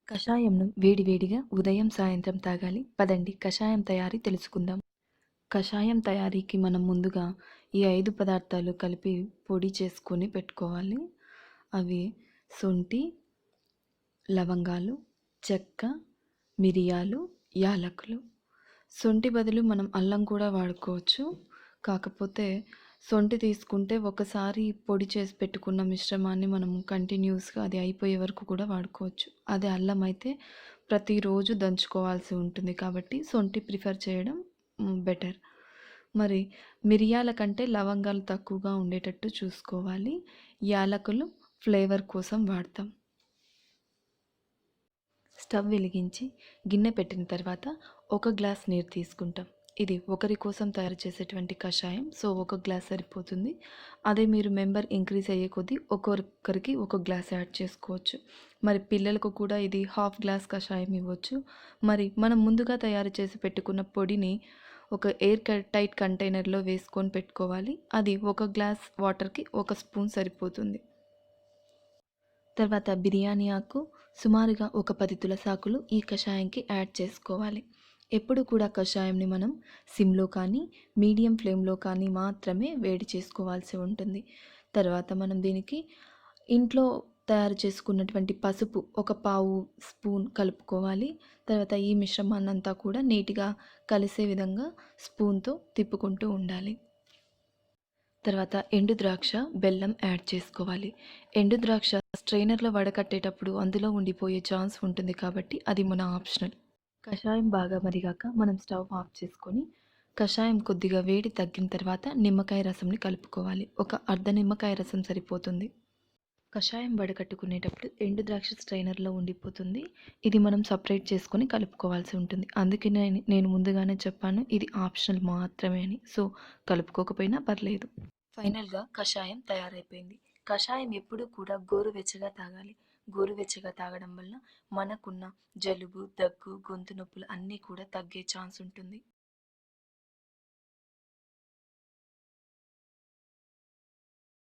కషాయంను వేడివేడిగా ఉదయం, సాయంత్రం తాగాలి. పదండి కషాయం తయారీ తెలుసుకుందాం. కషాయం తయారీకి మనం ముందుగా ఈ 5 పదార్థాలు కలిపి పొడి చేసుకొని పెట్టుకోవాలి. అవి శొంఠి, లవంగాలు, చెక్క, మిరియాలు, యాలకులు. శొంఠి బదులు మనం అల్లం కూడా వాడుకోవచ్చు. కాకపోతే శొంఠి తీసుకుంటే ఒకసారి పొడి చేసి పెట్టుకున్న మిశ్రమాన్ని మనం కంటిన్యూస్‌గా అది అయిపోయే వరకు కూడా వాడుకోవచ్చు. అదే అల్లం అయితే ప్రతిరోజు దంచుకోవాల్సి ఉంటుంది కాబట్టి శొంఠి ప్రిఫర్ చేయడం బెటర్. మరి మిరియాల కంటే లవంగాలు తక్కువగా ఉండేటట్టు చూసుకోవాలి. యాలకులు ఫ్లేవర్ కోసం వాడతాం. స్టవ్ వెలిగించి గిన్నె పెట్టిన తర్వాత 1 గ్లాస్ నీరు తీసుకుంటాం. ఇది ఒకరి కోసం తయారు చేసేటువంటి కషాయం. సో 1 గ్లాస్ సరిపోతుంది. అదే మీరు మెంబర్ ఇంక్రీజ్ అయ్యే కొద్దీ ఒక్కొక్కరికి 1 గ్లాస్ యాడ్ చేసుకోవచ్చు. మరి పిల్లలకు కూడా ఇది హాఫ్ గ్లాస్ కషాయం ఇవ్వచ్చు. మరి మనం ముందుగా తయారు చేసి పెట్టుకున్న పొడిని ఒక టైట్ కంటైనర్లో వేసుకొని పెట్టుకోవాలి. అది 1 గ్లాస్ వాటర్కి 1 స్పూన్ సరిపోతుంది. తర్వాత బిర్యానీ ఆకు, సుమారుగా ఒక 10 తులసాకులు ఈ కషాయంకి యాడ్ చేసుకోవాలి. ఎప్పుడు కూడా కషాయంని మనం సిమ్లో కానీ మీడియం ఫ్లేమ్లో కానీ మాత్రమే వేడి చేసుకోవాల్సి ఉంటుంది. తర్వాత మనం దీనికి ఇంట్లో తయారు చేసుకున్నటువంటి పసుపు ఒక పావు స్పూన్ కలుపుకోవాలి. తర్వాత ఈ మిశ్రమాన్నంతా కూడా నీట్గా కలిసే విధంగా స్పూన్తో తిప్పుకుంటూ ఉండాలి. తర్వాత ఎండు ద్రాక్ష, బెల్లం యాడ్ చేసుకోవాలి. ఎండు ద్రాక్ష స్ట్రైనర్లో వడకట్టేటప్పుడు అందులో ఉండిపోయే ఛాన్స్ ఉంటుంది కాబట్టి అది మన ఆప్షనల్. కషాయం బాగా మరిగాక మనం స్టవ్ ఆఫ్ చేసుకొని కషాయం కొద్దిగా వేడి తగ్గిన తర్వాత నిమ్మకాయ రసంని కలుపుకోవాలి. ఒక అర్ధ నిమ్మకాయ రసం సరిపోతుంది. కషాయం వడకట్టుకునేటప్పుడు ఎండు ద్రాక్ష స్ట్రైనర్లో ఉండిపోతుంది. ఇది మనం సపరేట్ చేసుకొని కలుపుకోవాల్సి ఉంటుంది. అందుకే నేను ముందుగానే చెప్పాను ఇది ఆప్షనల్ మాత్రమే అని. సో కలుపుకోకపోయినా పర్లేదు. ఫైనల్గా కషాయం తయారైపోయింది. కషాయం ఎప్పుడూ కూడా గోరువెచ్చగా తాగాలి. గోరువెచ్చగా తాగడం వల్ల మనకున్న జలుబు, దగ్గు, గొంతు నొప్పులు అన్నీ కూడా తగ్గే ఛాన్స్ ఉంటుంది.